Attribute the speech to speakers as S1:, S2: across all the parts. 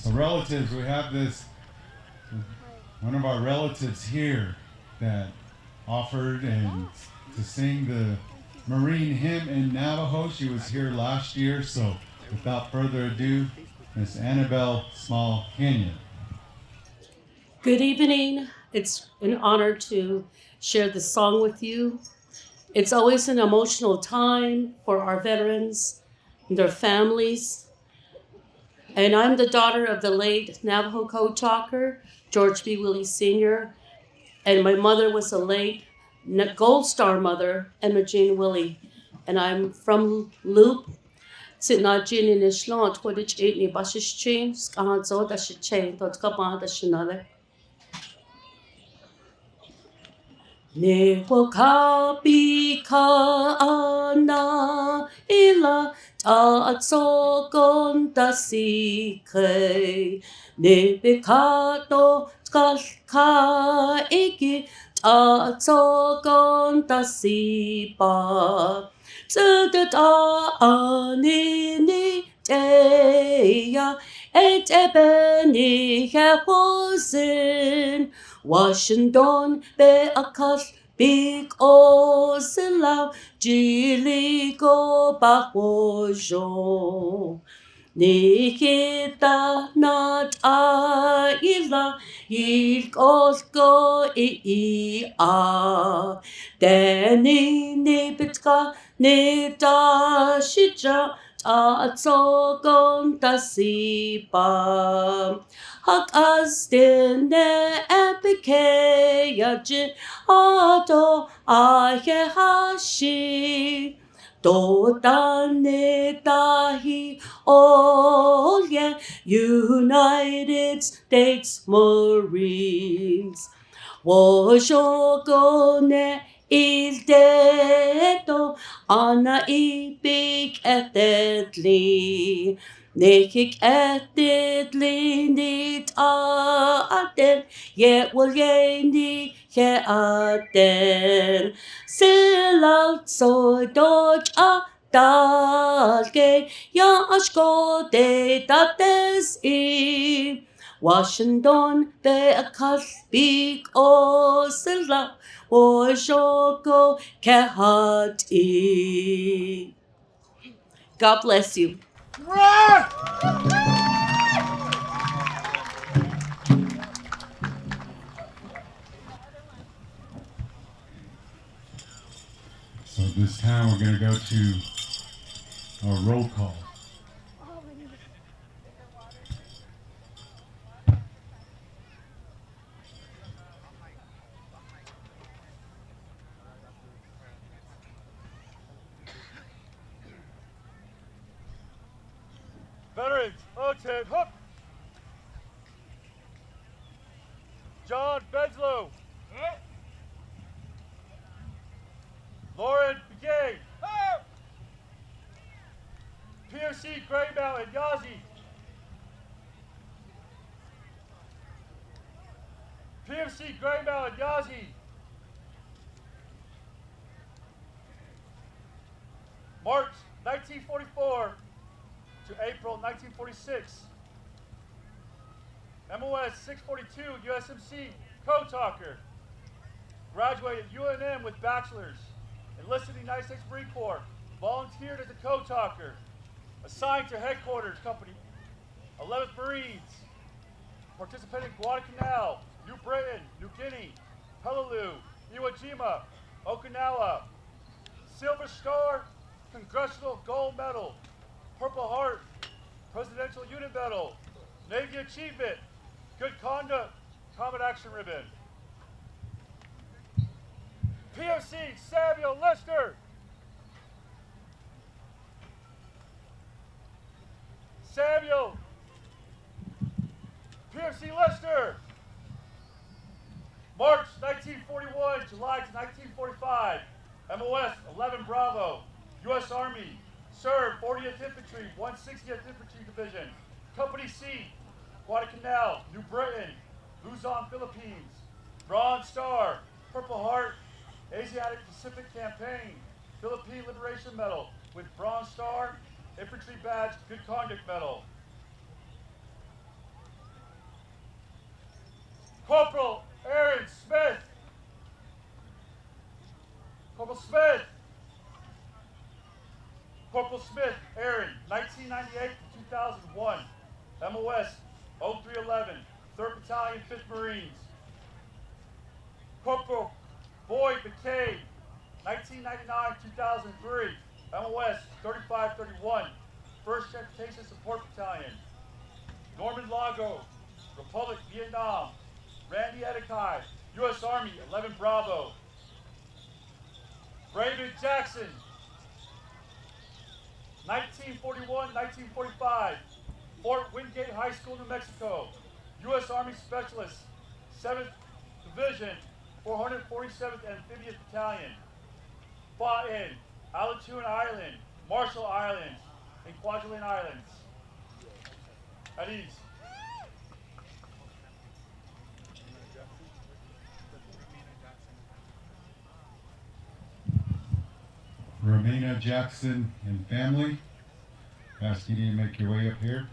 S1: So relatives, we have this, one of our relatives here that offered and to sing the Marine hymn in Navajo. She was here last year, so without further ado, Miss Annabelle Small Canyon.
S2: Good evening. It's an honor to share this song with you. It's always an emotional time for our veterans and their families. And I'm the daughter of the late Navajo code talker, George B. Willie Sr., and my mother was a late Gold Star mother, Emma Jean Willie. And I'm from Loop. Sitna Jean in Ishlon, Twitch 8 ni Bashish Chain, Skahanzo, that should chain, Totskapa, that should another. Ne wakapi ka ana ila ta atsogon da si kei. Ne bikato ka iki ta atsogon da si ba. Tsuda da anini teya et ebeni hewosin. Washington be akas big o silaw jili go bakwojo. Nikita not a ila ilkos go a Deni nibitka nida shija ta tsogon da sipa. Hak as dine epike yajin ado ahehashi. Do dane dahi all yeah United States Marines. Woshogone il dedo ana ibig etedli. Nekik etedli nit aden, yet will ye ni ye aden. Silal so dodge a dalge, ya ashko de dates e. Washington be a big o sila o shoko kehati. God bless you.
S3: Run!
S1: So this time we're going to go to our roll call.
S3: Veterans, Oten Hook. John Benslow. Lauren Begay. POC Gray Mountain Yazi. PMC Gray Mountain Yazi. March 1944 to April 1946. MOS 642 USMC co-talker. Graduated UNM with bachelor's. Enlisted in the United States Marine Corps. Volunteered as a co-talker. Assigned to headquarters company 11th Marines. Participated in Guadalcanal, New Britain, New Guinea, Peleliu, Iwo Jima, Okinawa. Silver Star, Congressional Gold Medal, Purple Heart, Presidential Unit Medal, Navy Achievement, Good Conduct, Combat Action Ribbon. POC Samuel Lister. Samuel. POC Lister. March 1941, July to 1945. MOS 11 Bravo, U.S. Army. Served 40th Infantry, 160th Infantry Division. Company C, Guadalcanal, New Britain, Luzon, Philippines. Bronze Star, Purple Heart, Asiatic Pacific Campaign, Philippine Liberation Medal with Bronze Star, Infantry Badge, Good Conduct Medal. Corporal Aaron Smith. Corporal Smith. Corporal Smith, Aaron, 1998 to 2001. MOS 0311, 3rd Battalion, 5th Marines. Corporal Boyd McCabe, 1999-2003, MOS 3531, 1st Transportation Support Battalion. Norman Lago, Republic Vietnam. Randy Edekai, U.S. Army 11 Bravo. Raymond Jackson, 1941-1945, Fort Wingate High School, New Mexico. U.S. Army Specialist, 7th Division, 447th Amphibious Battalion. Fought in Alatoona Island, Marshall Islands, and Kwajalein Islands. At ease.
S1: Romina Jackson and family, asking you to make your way up here.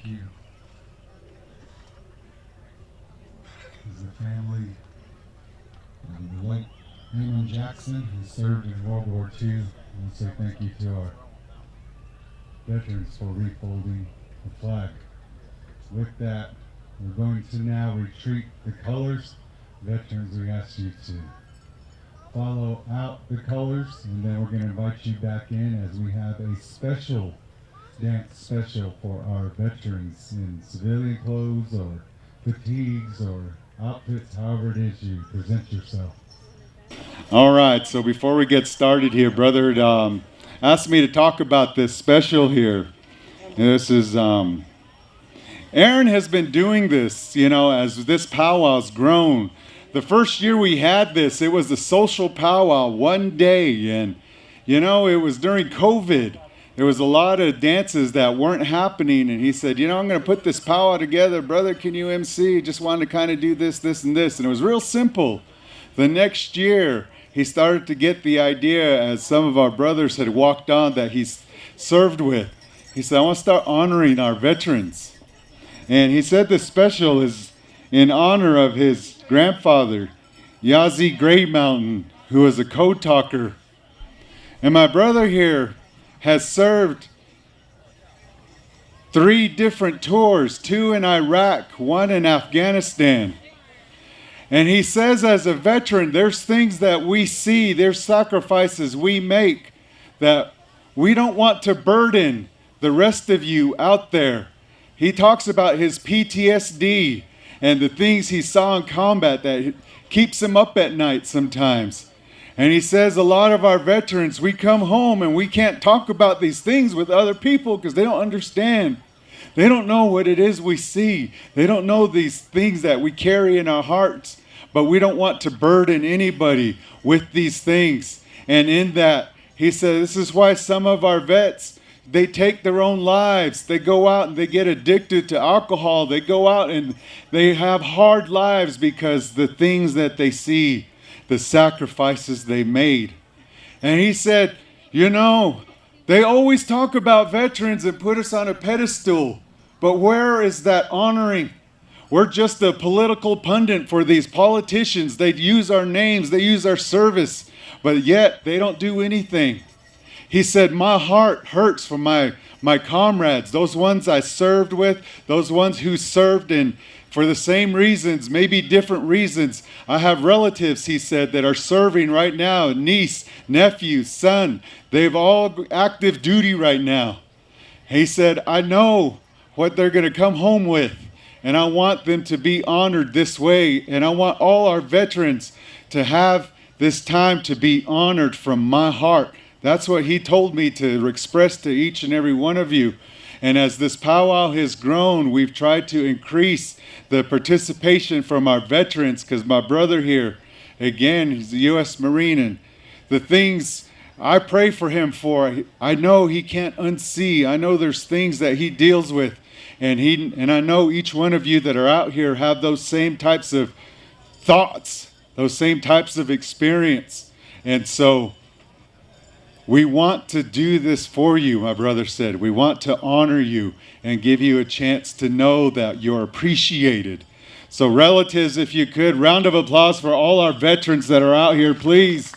S1: you. As the family of the late Raymond Jackson, who served in World War II, I want to say thank you to our veterans for refolding the flag. With that, we're going to now retreat the colors. Veterans, we ask you to follow out the colors, and then we're going to invite you back in as we have a special dance special for our veterans in civilian clothes or fatigues or outfits, however it is you present yourself. All right, so before we get started here, Brother asked me to talk about this special here. This is Aaron has been doing this, as this powwow's grown. The first year we had this, it was a social powwow one day, and it was during COVID. There was a lot of dances that weren't happening, and he said, I'm going to put this powwow together. Brother, can you MC? Just wanted to kind of do this, this, and this, and it was real simple. The next year, he started to get the idea, as some of our brothers had walked on that he's served with. He said, I want to start honoring our veterans. And he said this special is in honor of his grandfather, Yazi Gray Mountain, who was a code talker. And my brother here has served 3 different tours, 2 in Iraq, 1 in Afghanistan. And he says as a veteran, there's things that we see, there's sacrifices we make that we don't want to burden the rest of you out there. He talks about his PTSD and the things he saw in combat that keeps him up at night sometimes. And he says a lot of our veterans, we come home and we can't talk about these things with other people because they don't understand. They don't know what it is we see. They don't know these things that we carry in our hearts. But we don't want to burden anybody with these things. And in that, he said, this is why some of our vets, they take their own lives. They go out and they get addicted to alcohol. They go out and they have hard lives because the things that they see, the sacrifices they made. And he said, they always talk about veterans and put us on a pedestal. But where is that honoring? We're just a political pundit for these politicians. They use our names, they use our service, but yet they don't do anything. He said, my heart hurts for my comrades, those ones I served with, those ones who served in for the same reasons, maybe different reasons. I have relatives, he said, that are serving right now, niece, nephew, son. They've all active duty right now. He said, I know what they're going to come home with, and I want them to be honored this way, and I want all our veterans to have this time to be honored from my heart. That's what he told me to express to each and every one of you. And as this powwow has grown, we've tried to increase the participation from our veterans, because my brother here, again, he's a U.S. Marine, and the things I pray for him for, I know he can't unsee. I know there's things that he deals with, and I know each one of you that are out here have those same types of thoughts, those same types of experience. And so we want to do this for you, my brother said. We want to honor you and give you a chance to know that you're appreciated. So relatives, if you could, round of applause for all our veterans that are out here, please.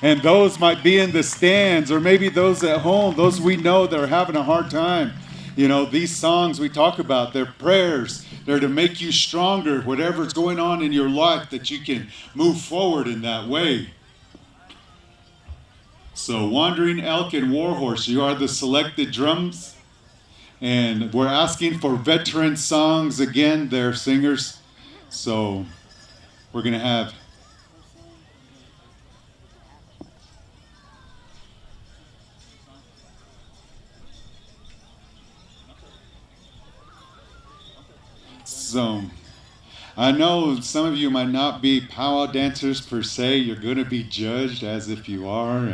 S1: And those might be in the stands, or maybe those at home, those we know that are having a hard time. These songs we talk about, they're prayers. They're to make you stronger, whatever's going on in your life, that you can move forward in that way. So Wandering Elk and Warhorse, you are the selected drums. And we're asking for veteran songs again, they're singers. So we're going to have I know some of you might not be powwow dancers per se. You're going to be judged as if you are.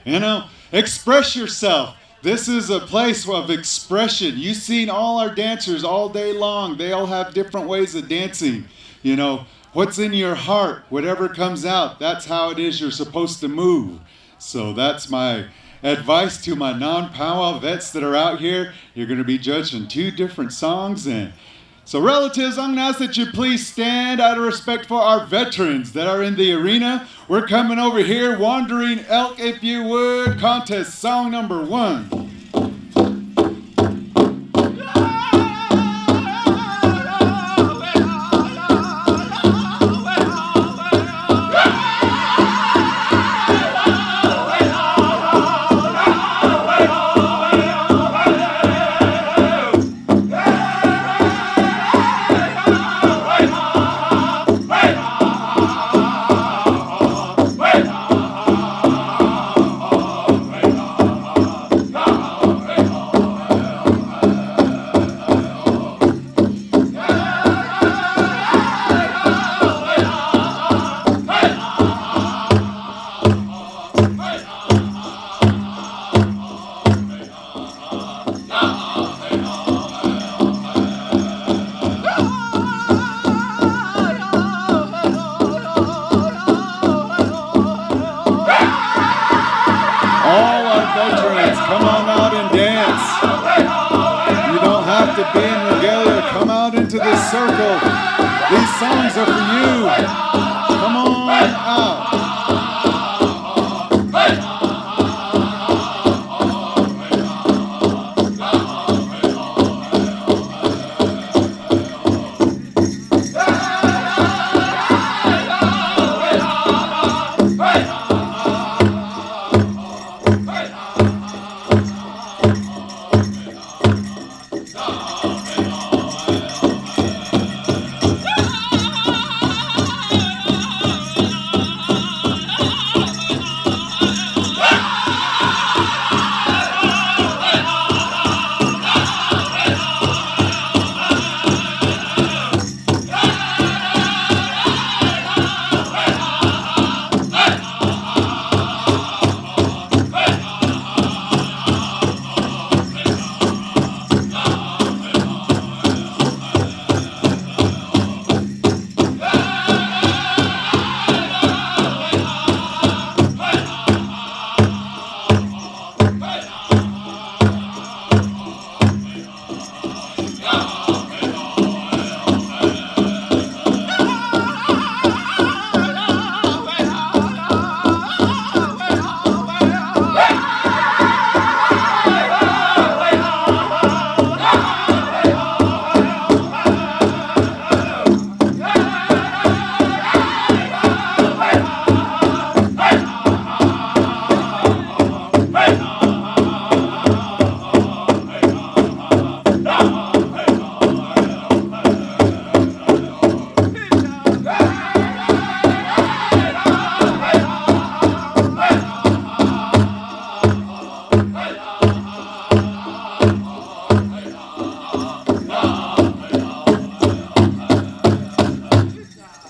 S1: And, express yourself. This is a place of expression. You've seen all our dancers all day long. They all have different ways of dancing. What's in your heart, whatever comes out, that's how it is you're supposed to move. So that's my advice to my non-Pow Wow vets that are out here. You're going to be judged in 2 different songs. And so relatives, I'm going to ask that you please stand out of respect for our veterans that are in the arena. We're coming over here, Wandering Elk, if you would, contest song number 1. Come on out and dance. You don't have to be in regalia. Come out into this circle. These songs are for you. Come on out.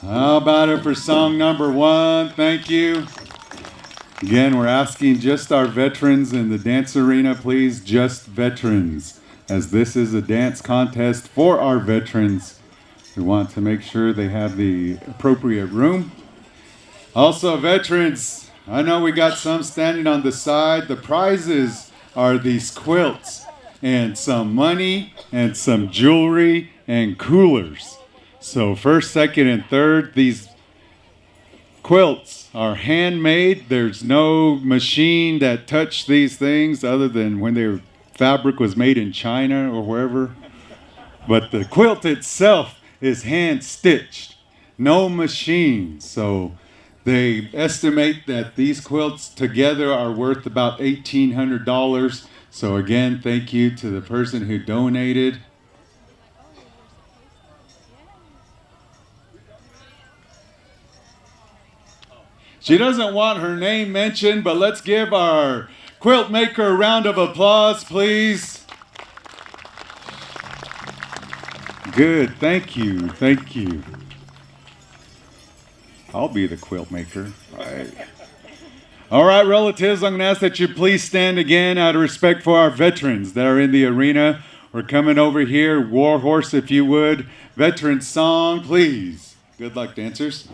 S1: How about it for song number 1? Thank you. Again, we're asking just our veterans in the dance arena, please, just veterans, as this is a dance contest for our veterans. We want to make sure they have the appropriate room. Also, veterans, I know we got some standing on the side. The prizes are these quilts and some money and some jewelry and coolers. So first, second, and third, these quilts are handmade. There's no machine that touched these things other than when their fabric was made in China or wherever. But the quilt itself is hand stitched, no machine. So they estimate that these quilts together are worth about $1,800. So again, thank you to the person who donated. She doesn't want her name mentioned, but let's give our quilt maker a round of applause, please. Good, thank you, thank you. I'll be the quilt maker. All right, relatives, I'm going to ask that you please stand again out of respect for our veterans that are in the arena. We're coming over here, Warhorse, if you would. Veteran song, please. Good luck, dancers.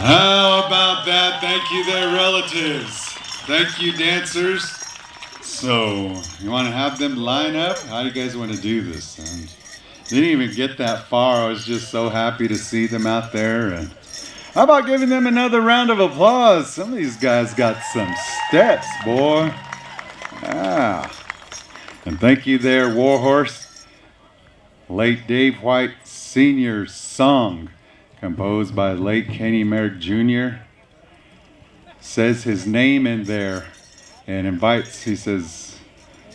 S1: How about that? Thank you there, relatives. Thank you, dancers. So, you want to have them line up? How do you guys want to do this? Didn't even get that far. I was just so happy to see them out there. And how about giving them another round of applause? Some of these guys got some steps, boy. Ah. And thank you there, Warhorse. Late Dave White Sr.'s song, composed by late Kenny Merrick Jr., says his name in there and invites, he says,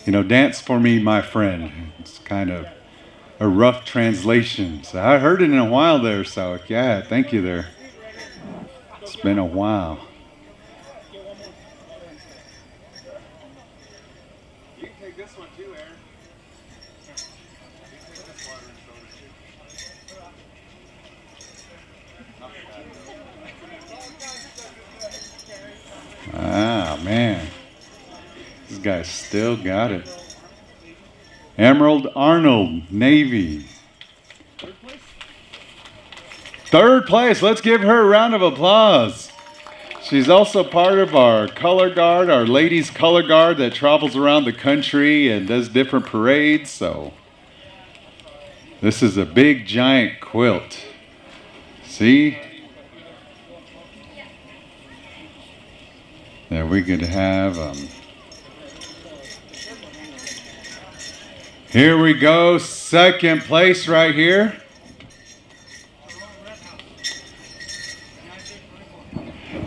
S1: you know, dance for me, my friend. It's kind of a rough translation. So I heard it in a while there, so yeah, thank you there. It's been a while. You can take this one too, Aaron. Ah, man. This guy still got it. Emerald Arnold, Navy. Third place. Let's give her a round of applause. She's also part of our color guard, our ladies color guard that travels around the country and does different parades. So this is a big giant quilt. See? That we could have. Here we go. Second place right here.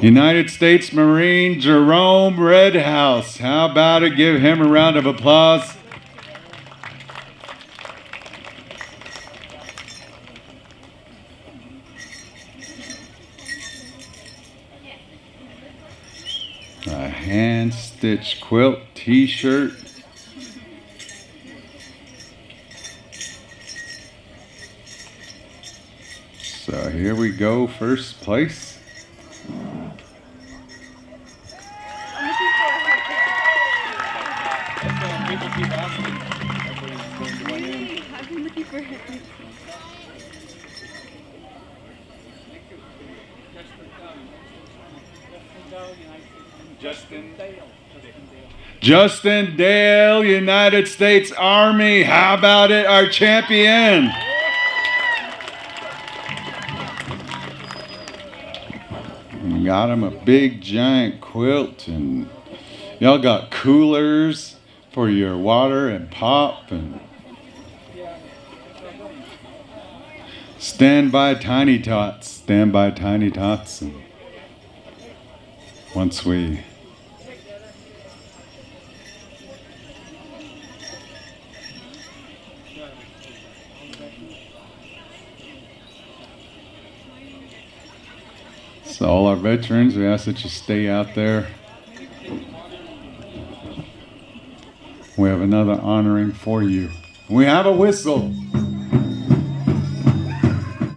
S1: United States Marine Jerome Redhouse. How about it? Give him a round of applause. A hand-stitched quilt t-shirt. So here we go, first place. Justin Dale, United States Army. How about it, our champion? We got him a big giant quilt, and y'all got coolers for your water and pop, and stand by Tiny Tots. Stand by Tiny Tots. And once we So all our veterans, we ask that you stay out there. We have another honoring for you. We have a whistle.